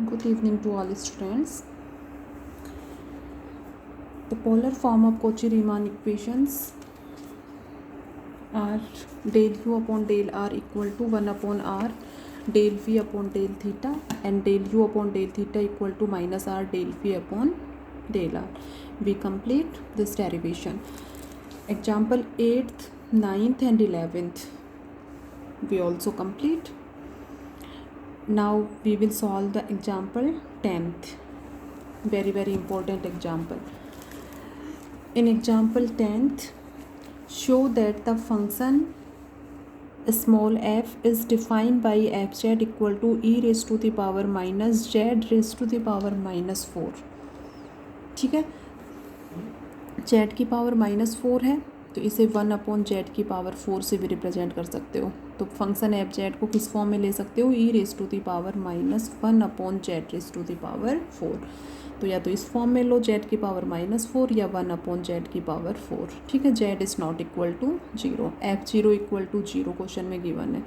Good evening to all students. The polar form of Cauchy-Riemann equations are del u upon del r equal to 1 upon r del v upon del theta and del u upon del theta equal to minus r del v upon del r. We complete this derivation. Example 8th, 9th and 11th we also complete. Now we will solve the example 10th. Very important example. In example 10th, show that the function small f is defined by fz equal to e raised to the power minus z raised to the power minus 4. ठीक है, z की power -4 है तो इसे 1 upon Z की power 4 से भी represent कर सकते हो. तो फंक्शन एफ जेड को किस फॉर्म में ले सकते हो, E raise to the power -1 upon Z raise to the power 4. तो या तो इस फॉर्म में लो जेड की पावर -4 या 1 अपॉन जेड की पावर 4. ठीक है, Z is not equal to 0, f0 इक्वल टू 0 क्वेश्चन में गिवन है.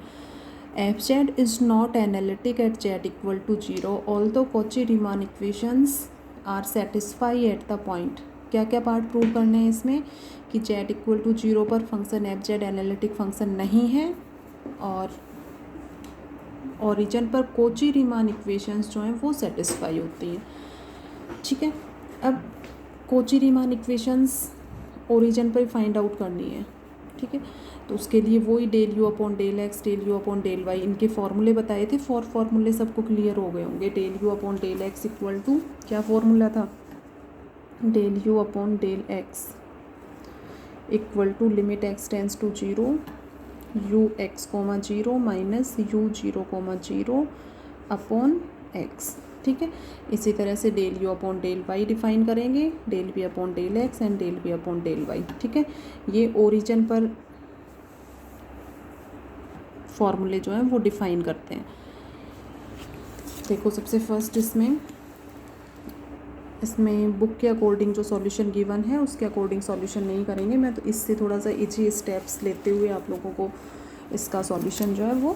F Z is not analytic at Z equal to 0 although Cauchy Riemann equations are satisfy at the point. क्या क्या पार्ट प्रूव करने हैं इसमें कि जेड इक्वल टू 0 पर function F Z analytic function नहीं है और ओरिजिन पर कॉची-रीमान इक्वेशंस जो हैं वो सेटिस्फाई होती हैं. ठीक है, अब कॉची-रीमान इक्वेशंस ओरिजिन पर फाइंड आउट करनी है. ठीक है, तो उसके लिए वही del you upon del X, del you upon del Y, इनके फॉर्मूले बताए थे. फॉर्मूले सबको क्लियर हो गए होंगे. Del you upon del X equal to क्या फॉर्मूला था, del you upon del X equal to limit X tends to 0 U X comma 0 minus U 0,0 upon X. ठीक है, इसी तरह से del you upon del Y define करेंगे, del B upon del X and del B upon del Y. ठीक है, ये origin पर फॉर्मूले जो हैं वो डिफाइन करते हैं. देखो सबसे फर्स्ट इसमें बुक के अकॉर्डिंग जो सॉल्यूशन गिवन है उसके अकॉर्डिंग सॉल्यूशन नहीं करेंगे. मैं तो इससे थोड़ा सा इजी स्टेप्स लेते हुए आप लोगों को इसका सॉल्यूशन जो है वो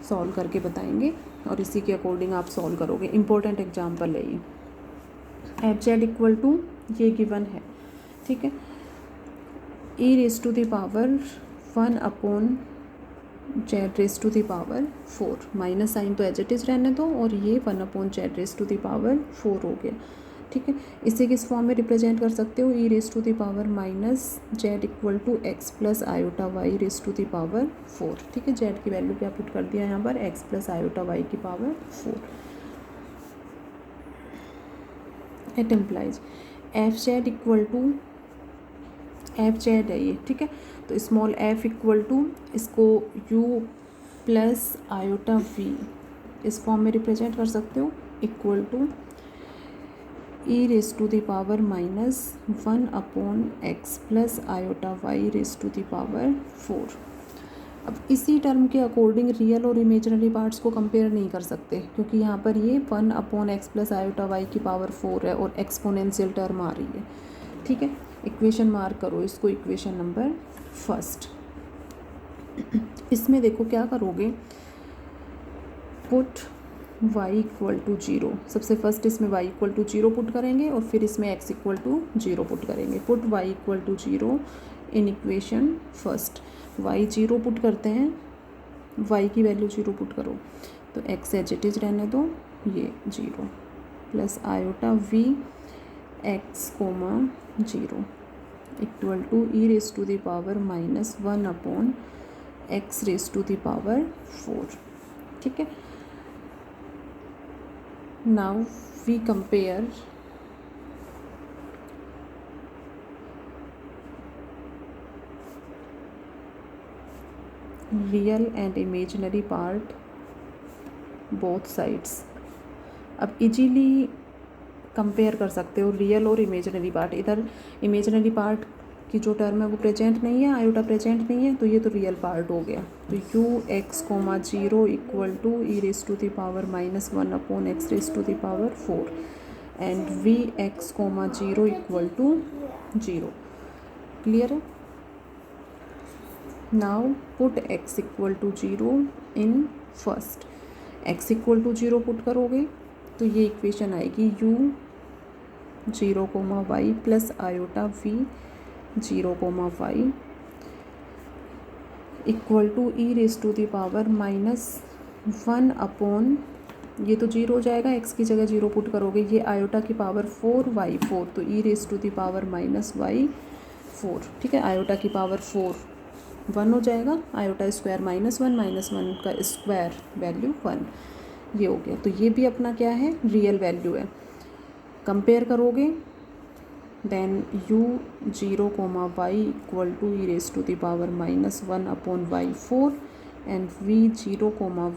सॉल्व करके बताएंगे और इसी के अकॉर्डिंग आप सॉल्व करोगे. इम्पोर्टेंट एग्जाम्पल है ये. एफ जेड इक्वल टू ये गिवन है. ठीक है, E raise to the power 1 upon Z raise to the power 4. Minus sign तो एज इट इज़ रहने दो और ये 1 upon Z raise to the power 4 हो गया. ठीक है, इसे किस फॉर्म में रिप्रेजेंट कर सकते हो, E raise to the power minus Z equal to X plus iota Y raise to the power 4. ठीक है, जेड की वैल्यू क्या पुट कर दिया यहाँ पर, एक्स प्लस आयोटा वाई की power 4. It implies F Z equal to F Z है ये. ठीक है, तो स्मॉल एफ इक्वल टू इसको यू प्लस आयोटा वी इस फॉर्म में रिप्रेजेंट कर सकते हो, equal to E raise to the power -1 upon X plus iota Y raise to the power 4. अब इसी टर्म के अकॉर्डिंग रियल और इमेजिनरी पार्ट्स को कंपेयर नहीं कर सकते क्योंकि यहाँ पर ये 1 upon X plus iota Y की पावर 4 है और एक्सपोनेंशियल टर्म आ रही है. ठीक है, इक्वेशन मार्क करो इसको, इक्वेशन नंबर फर्स्ट. इसमें देखो क्या करोगे, पुट y इक्वल टू 0. सबसे फर्स्ट इसमें y इक्वल टू 0 पुट करेंगे और फिर इसमें x इक्वल टू 0 पुट करेंगे. Put y equal to 0 in equation first. y 0 put करते हैं, y की वैल्यू 0 पुट करो तो x एज इट इज़ रहने दो, ये 0 plus iota v x comma 0 equal to E raise to the power -1 upon X raise to the power 4. ठीक है, now we compare real and imaginary part both sides. अब easily compare कर सकते हो real और इमेजिनरी पार्ट. इधर imaginary part की जो टर्म है वो प्रेजेंट नहीं है, आयोटा प्रेजेंट नहीं है, तो ये तो रियल पार्ट हो गया. तो U X comma 0 equal to E raise to the power -1 upon X raise to the power 4 and V x comma 0 equal to 0. Clear है. Now put x equal to 0 in first. x equal to 0 put करोगे तो ये equation आएगी u 0, y plus iota v 0, y equal to E raise to the power -1 upon, ये तो 0 हो जाएगा, x की जगह 0 पुट करोगे, ये आयोटा की पावर 4 y 4, तो E raise to the power -y 4, ठीक है। आयोटा की पावर 4 1 हो जाएगा, आयोटा स्क्वायर -1 का स्क्वायर वैल्यू 1, ये हो गया। तो ये भी अपना क्या है, रियल वैल्यू है। कंपेयर करोगे then u 0, y equal to E raise to the power -1 upon y 4 and v 0,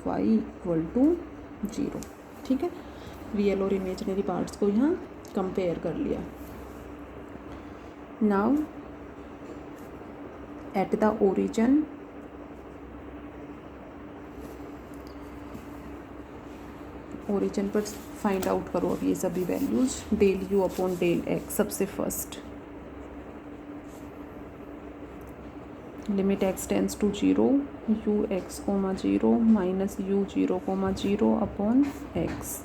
y equal to 0, ठीक है। रियल और इमेजिनरी पार्ट्स को यहाँ कंपेयर कर लिया। नाउ एट द ओरिजिन पर फाइंड आउट करो अब ये सभी values, del u upon del x। सबसे first limit x tends to 0 u x, 0 minus u 0, 0 upon x,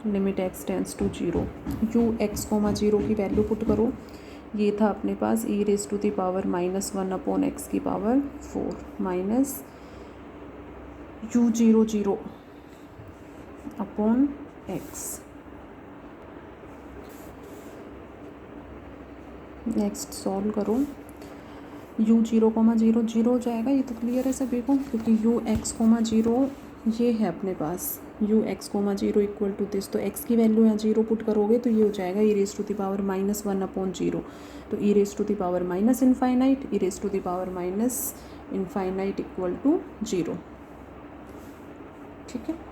limit x tends to 0 u x, 0 की वैल्यू पुट करो। ये था अपने पास E raise to the power -1 upon x की power 4 minus u 0, 0 upon x। Next solve करो, u 0, 0 0 हो जाएगा, ये तो क्लियर है सभी को, क्योंकि u x, 0 ये है अपने पास, u x, 0 equal to this, तो x की वैल्यू यहाँ 0 पुट करोगे तो ये हो जाएगा E raise to the power -1 upon 0, तो E raise to the power minus infinite, E raise to the power minus infinite equal to 0, ठीक है।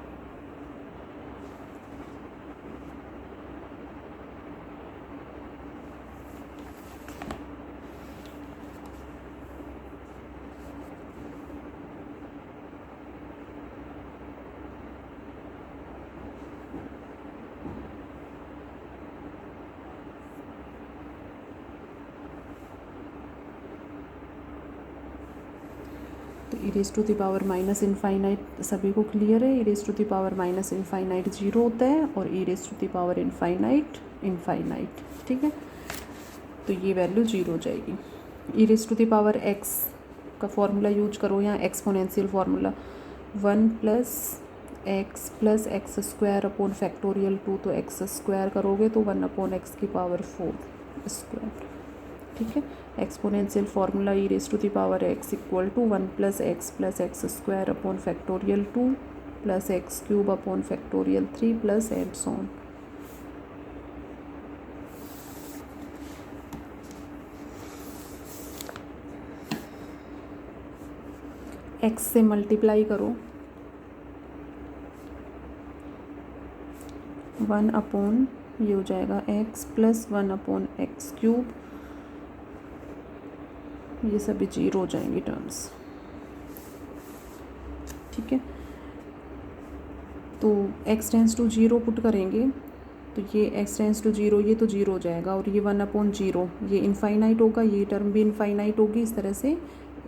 तो E raise to the power minus infinite सभी को क्लियर है, E raise to the power minus infinite 0 होता है और E raise to the power infinite, ठीक है। तो ये वैल्यू 0 हो जाएगी। E raise to the power x का फॉर्मूला यूज करो, यहाँ exponential formula 1 plus x square upon factorial 2, तो एक्स स्क्वायर करोगे तो 1 अपॉन एक्स की पावर 4 स्क्वायर, ठीक है। Exponential formula E raise to the power x equal to 1 plus x square upon factorial 2 plus x cube upon factorial 3 plus and so on. x से multiply करो, 1 upon ये हो जाएगा x plus 1 upon x cube, ये सभी 0 हो जाएंगी terms, ठीक है। तो x टेंस टू 0 पुट करेंगे तो ये x टेंस टू 0, ये तो 0 हो जाएगा, और ये 1 अपॉन 0 ये इनफाइनाइट होगा, ये टर्म भी इनफाइनाइट होगी, इस तरह से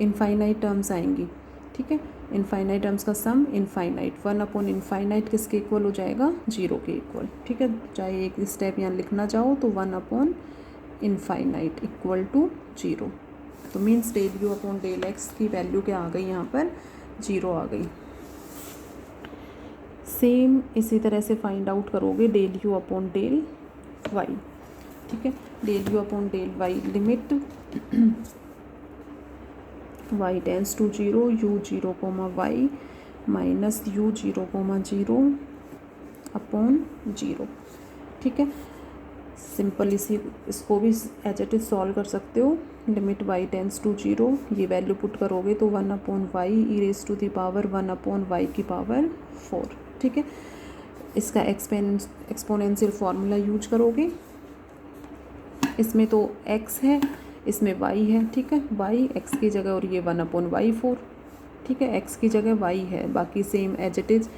इनफाइनाइट टर्म्स आएंगी, ठीक है। इनफाइनाइट टर्म्स का सम इनफाइनाइट, 1 अपॉन इनफाइनाइट किसके इक्वल हो जाएगा, 0 के इक्वल, ठीक है। चाहे एक स्टेप यहाँ लिखना चाहो तो 1 अपॉन इनफाइनाइट इक्वल टू 0, तो means del you upon del x की वैल्यू क्या आ गई, यहाँ पर 0 आ गई। सेम इसी तरह से फाइंड आउट करोगे del you upon del Y, ठीक है। Del you upon del y, limit y tends to 0 u 0, y minus u 0, 0 upon 0, ठीक है। सिंपल इसको भी एज इट इज सॉल्व कर सकते हो। लिमिट y टेंस टू 0, ये वैल्यू पुट करोगे तो 1 upon y e raise to the power 1 upon y की पावर 4, ठीक है। इसका एक्सपोनेंशियल फार्मूला यूज करोगे, इसमें तो x है, इसमें y है, ठीक है। y x की जगह, और ये 1 अपॉन वाई 4, ठीक है। x की जगह y है, बाकी सेम एज इट इज़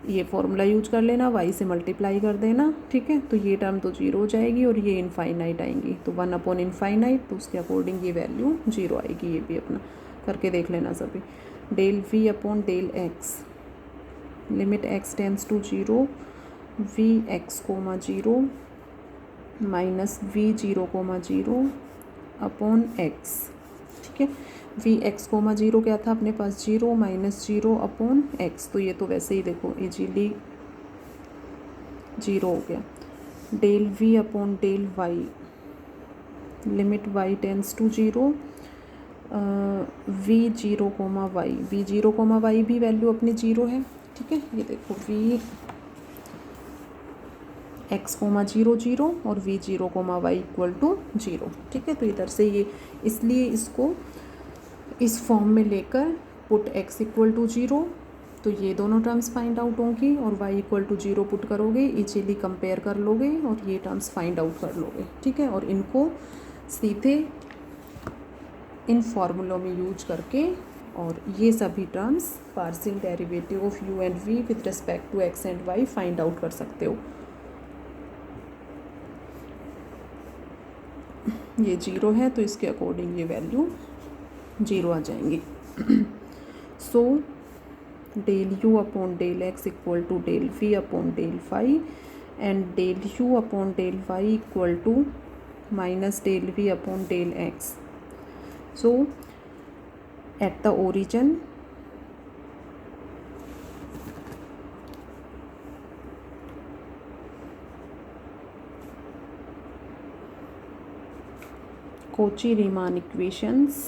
ये फॉर्मूला यूज कर लेना, y से मल्टीप्लाई कर देना, ठीक है। तो ये टर्म तो 0 हो जाएगी और ये इनफाइनाइट आएंगी, तो 1 अपॉन इनफाइनाइट, तो उसके अकॉर्डिंग ये वैल्यू 0 आएगी। ये भी अपना करके देख लेना सभी। Del v upon del x, limit x tends to 0 v x comma 0 minus v 0 comma 0 upon x, ठीक है। वी एक्स कोमा 0 क्या था अपने पास 0 माइनस 0 अपॉन x, तो ये तो वैसे ही देखो इजीली 0 हो गया। Del v upon del y, limit y tends to 0 v 0 comma y, v 0 comma y भी वैल्यू अपनी 0 है, ठीक है। ये देखो वी एक्स कोमा 0 0 और v 0 comma y equal to 0, ठीक है। तो इधर से ये इसलिए इसको इस फॉर्म में लेकर पुट x इक्वल टू 0, तो ये दोनों टर्म्स फाइंड आउट होंगी और y इक्वल टू 0 पुट करोगे, इजीली कंपेयर कर लोगे और ये टर्म्स फाइंड आउट कर लोगे, ठीक है। और इनको सीधे इन फॉर्मूलों में यूज करके और ये सभी terms partial derivative of u and v with respect to x and y find out कर सकते हो। ये 0 है तो इसके अकॉर्डिंग ये वैल्यू 0 आ जाएंगी। So del u upon del x equal to del v upon del phi and del u upon del y equal to minus del v upon del x। So at the origin Cauchy-Riemann equations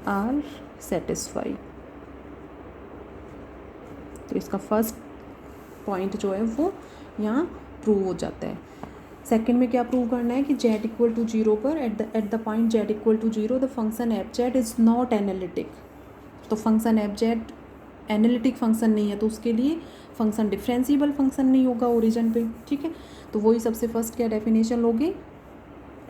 are satisfied। तो इसका first point जो है वो यहाँ prove हो जाता है। Second में क्या प्रूव करना है कि z इक्वल टू 0 पर at the point z equal to 0 the function F Z is not analytic. तो function F Z analytic function नहीं है तो उसके लिए फंक्शन डिफरेंशिएबल फंक्शन नहीं होगा ओरिजिन पे, ठीक है। तो वही सबसे फर्स्ट क्या डेफिनेशन लोगे,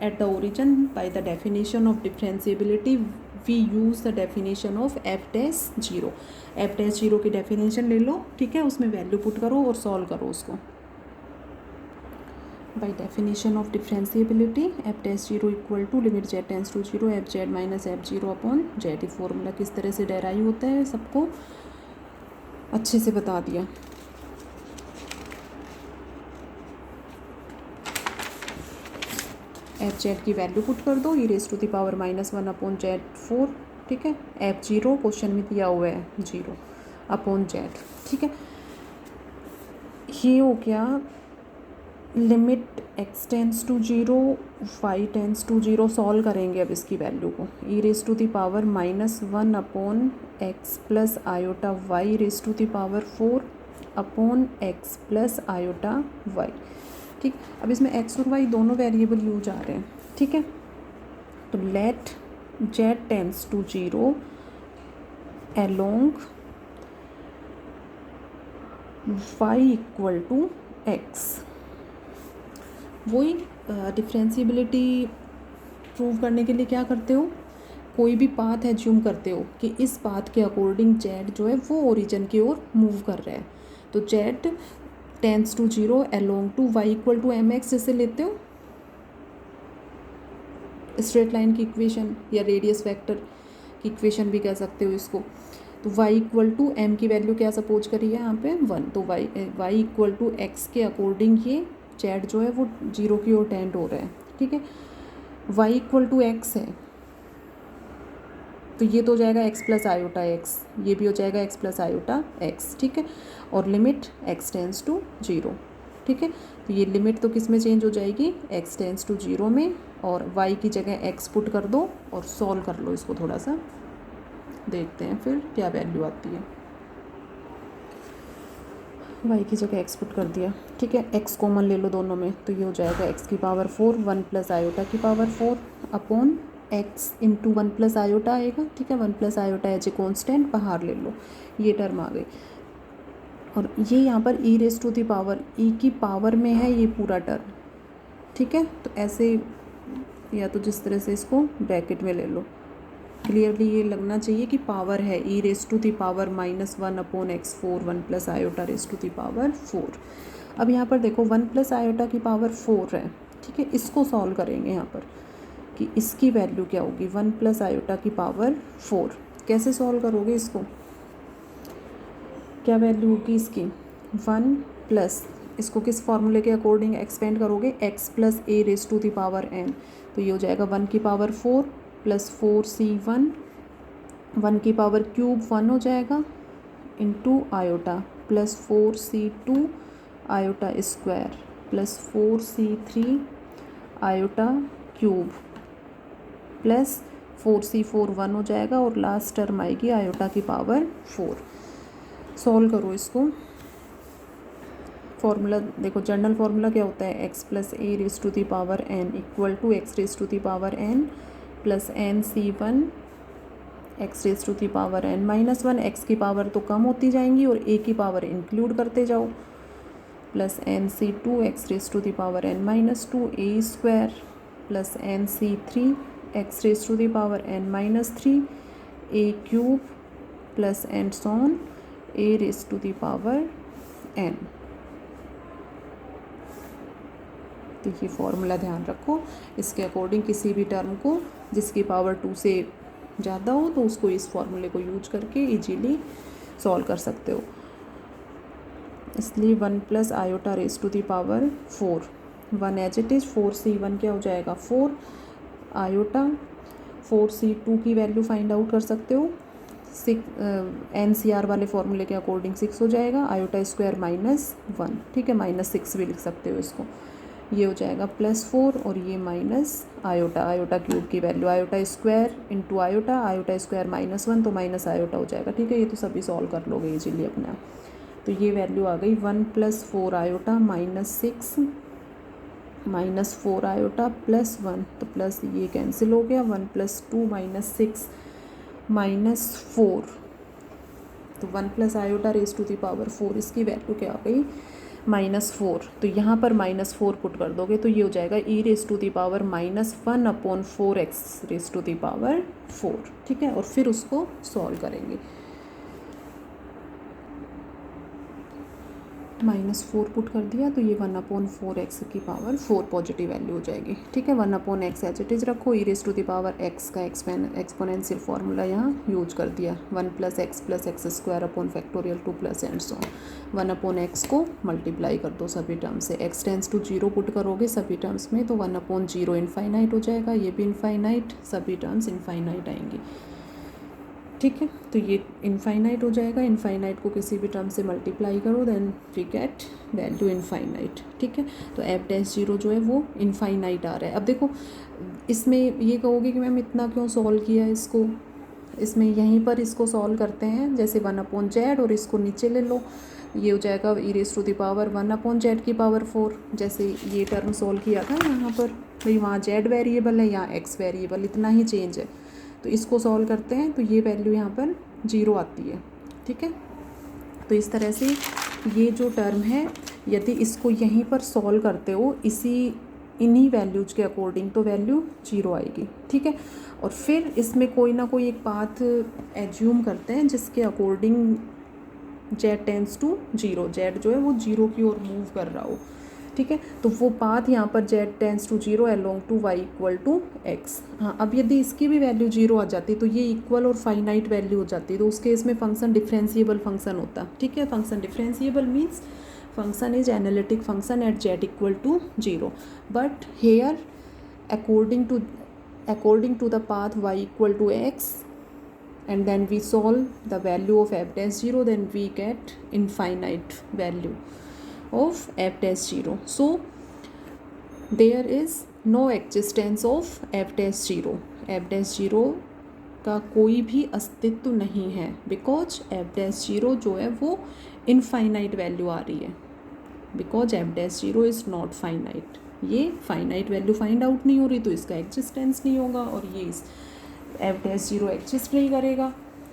at the origin by the definition of differentiability we use the definition of f dash 0। F dash 0 की डेफिनेशन ले लो, ठीक है, उसमें वैल्यू पुट करो और सॉल्व करो उसको। by definition of differentiability f dash 0 equal to limit z tends to 0 f z minus f 0 upon z। ये फॉर्मूला किस तरह से डेराइव होता है सबको अच्छे से बता दिया। एफ जेड की वैल्यू पुट कर दो, E raise to the power -1 upon Z 4, ठीक है। एफ 0 क्वेश्चन में दिया हुआ है 0 अपॉन जेड, ठीक है। ये हो गया limit x tends to 0 y tends to 0। Solve करेंगे अब इसकी वैल्यू को, E raise to the power -1 upon x plus iota y raise to the power 4 upon x plus iota y, ठीक। अब इसमें x और y दोनों वेरिएबल यूज आ रहे हैं, ठीक है। तो let z tends to 0 along y equal to x। वही डिफरेंशिएबिलिटी प्रूव करने के लिए क्या करते हो, कोई भी पाथ एज्यूम करते हो कि इस पाथ के अकॉर्डिंग जेड जो है वो ओरिजिन की ओर मूव कर रहा है। तो Z tends to 0 along to y equal to M x जैसे लेते हो स्ट्रेट लाइन की इक्वेशन या रेडियस वेक्टर की इक्वेशन भी कह सकते हो इसको। तो y इक्वल टू एम की वैल्यू क्या सपोज करी है यहाँ पे 1, तो y इक्वल टू एक्स के अकॉर्डिंग ये जेड जो है वो 0 की ओर टेंड हो रहा है, ठीक है। y इक्वल टू एक्स है तो ये तो हो जाएगा x प्लस आयोटा एक्स, ये भी हो जाएगा x प्लस आयोटा एक्स, ठीक है। और लिमिट x टेंस टू 0, ठीक है। तो ये लिमिट तो किस में चेंज हो जाएगी, x टेंस टू 0 में, और y की जगह x पुट कर दो और सॉल्व कर लो इसको। थोड़ा सा देखते हैं फिर क्या वैल्यू आती है। y की जगह x पुट कर दिया, ठीक है। x कॉमन ले लो दोनों में, तो ये हो जाएगा x की पावर 4 1 प्लस आयोटा की power 4 upon x into 1 plus iota आएगा, ठीक है। 1 plus iota as a constant बाहर ले लो, ये टर्म आ गई। और ये यहाँ पर ई रेस टू दी पावर, ई की पावर में है ये पूरा टर्म, ठीक है। तो ऐसे या तो जिस तरह से इसको ब्रैकेट में ले लो, क्लियरली ये लगना चाहिए कि पावर है E raise to the power -1 upon X 4 1 plus iota raise to the power 4। अब यहाँ पर देखो 1 प्लस आयोटा की पावर 4 है, ठीक है। इसको सॉल्व करेंगे यहाँ पर कि इसकी वैल्यू क्या होगी, 1 प्लस आयोटा की पावर 4, कैसे सॉल्व करोगे इसको, क्या वैल्यू होगी इसकी 1 प्लस, इसको किस फॉर्मूले के अकॉर्डिंग एक्सपेंड करोगे, x plus a raise to the power n, तो ये हो जाएगा 1 की पावर 4 प्लस 4c1, 1 की पावर क्यूब 1 हो जाएगा into iota plus 4c2 iota square plus 4c3 iota cube plus 4c4 1 हो जाएगा और लास्ट टर्म आएगी आयोटा की पावर 4। सॉल्व करो इसको। फॉर्मूला देखो, जनरल फार्मूला क्या होता है, x plus a raise to the power n equal to x raise to the power n plus n c one x raise to the power n minus 1, x की power तो कम होती जाएंगी और a की पावर इंक्लूड करते जाओ, plus n c two x raise to the power n minus 2 a square plus n c three x raise to the power n minus 3 a cube plus and so on a raise to the power n। तो ये formula ध्यान रखो, इसके according किसी भी term को जिसकी power 2 से ज़्यादा हो तो उसको इस फॉर्मूले को यूज करके इजीली सॉल्व कर सकते हो। इसलिए 1 plus iota raise to the power 4, 1 as it is, 4c1 क्या हो जाएगा 4 आयोटा, 4c2 की वैल्यू फाइंड आउट कर सकते हो, NCR वाले फॉर्मूले के अकॉर्डिंग 6 हो जाएगा, आयोटा स्क्वायर माइनस 1, ठीक है, माइनस 6 भी लिख सकते हो इसको, ये हो जाएगा प्लस 4 और ये माइनस आयोटा, आयोटा क्यूब की value iota square into iota, iota square minus 1 तो माइनस आयोटा हो जाएगा, ठीक है, ये तो सभी सॉल्व कर लोगे इजीली अपना। तो ये वैल्यू आ गई 1 plus 4 iota minus 6 minus 4 iota plus 1, तो प्लस ये कैंसिल हो गया, 1 प्लस 2 माइनस 6 माइनस 4, तो 1 plus iota raise to the power 4, इसकी वैल्यू क्या आ गई -4, तो यहाँ पर -4 पुट कर दोगे तो ये हो जाएगा e raise to the power -1 upon 4x raise to the power 4, ठीक है, और फिर उसको सॉल्व करेंगे। -4 पुट कर दिया तो ये 1 अपॉन 4x की पावर 4 पॉजिटिव वैल्यू हो जाएगी, ठीक है, 1 upon x as it is रखो, e raise to the power x का एक्सपोनेंशियल फार्मूला यहाँ यूज कर दिया, 1 plus x square upon factorial 2 plus and so 1 upon x को मल्टीप्लाई कर दो सभी टर्म से, x टेंस टू 0 पुट करोगे सभी टर्म्स में तो 1 अपॉन 0 इनफाइनाइट हो जाएगा, ये भी इनफाइनाइट, सभी टर्म्स इनफाइनाइट आएंगी, ठीक है, तो ये इनफाइनाइट हो जाएगा, इनफाइनाइट को किसी भी टर्म से मल्टीप्लाई करो then we get value infinite, ठीक है, तो एफ डैश 0 जो है वो इनफाइनाइट आ रहा है। अब देखो इसमें ये कहोगे कि मैम इतना क्यों सॉल्व किया है इसको, इसमें यहीं पर इसको सॉल्व करते हैं, जैसे 1 अपॉन जेड और इसको नीचे ले लो, ये हो जाएगा E raise to the power 1 upon Z की पावर 4, जैसे ये टर्म सॉल्व किया था यहाँ पर, भाई वहाँ जेड वेरिएबल है यहाँ एक्स वेरिएबल, इतना ही चेंज है, तो इसको सॉल्व करते हैं तो ये वैल्यू यहाँ पर 0 आती है, ठीक है, तो इस तरह से ये जो टर्म है यदि इसको यहीं पर सॉल्व करते हो इन्हीं वैल्यूज के अकॉर्डिंग तो वैल्यू 0 आएगी, ठीक है, और फिर इसमें कोई ना कोई एक पाथ एज्यूम करते हैं जिसके according Z tends to 0, Z जो है वो 0 की ओर मूव कर रहा हो, ठीक है, तो वो पाथ यहाँ पर z tends to 0 along to y equal to x. हाँ, अब यदि इसकी भी वैल्यू 0 आ जाती तो ये इक्वल और फाइनाइट वैल्यू हो जाती, तो उसके इसमें फंक्शन डिफरेंशिएबल फंक्शन होता, ठीक है, function differentiable means function is analytic function at Z equal to 0, but here according to the path y equal to x and then we solve the value of f dash 0, then we get infinite value of f dash 0. So there is no existence of f dash 0, f dash 0 का कोई भी अस्तित्व नहीं है, because f dash 0 जो है वो infinite value आ रही है, because f dash 0 is not finite, ये फाइनाइट वैल्यू फाइंड आउट नहीं हो रही तो इसका एग्जिस्टेंस नहीं होगा, और ये इस f dash 0 एग्जिस्ट नहीं करेगा,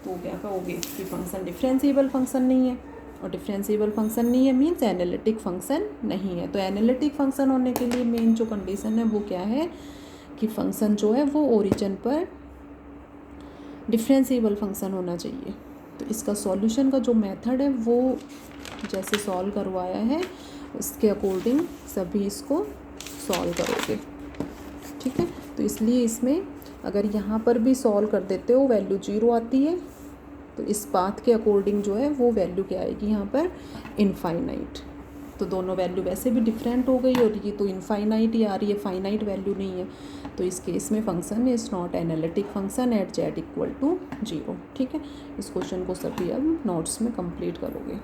तो क्या कहोगे कि फंक्शन डिफरेंशिएबल फंक्शन नहीं है, और डिफरेंशिएबल फंक्शन नहीं है मीन्स एनालिटिक फंक्शन नहीं है। तो एनालिटिक फंक्शन होने के लिए मेन जो कंडीशन है वो क्या है कि फंक्शन जो है वो ओरिजिन पर डिफरेंशिएबल फंक्शन होना चाहिए। तो इसका सॉल्यूशन का जो मेथड है वो जैसे सॉल्व करवाया है उसके अकॉर्डिंग सभी इसको सॉल्व करोगे, ठीक है, तो इसलिए इसमें अगर यहाँ पर भी सॉल्व कर देते हो वैल्यू 0 आती है, तो इस पाथ के अकॉर्डिंग जो है वो वैल्यू क्या आएगी यहाँ पर, इनफाइनाइट। तो दोनों वैल्यू वैसे भी डिफरेंट हो गई और ये तो इनफाइनाइट ही आ रही है, फाइनाइट वैल्यू नहीं है। तो इस केस में function is not analytic function eight z = 0। ठीक है, इस क्वेश्चन को सभी अब नोट्स में कंप्लीट करोगे।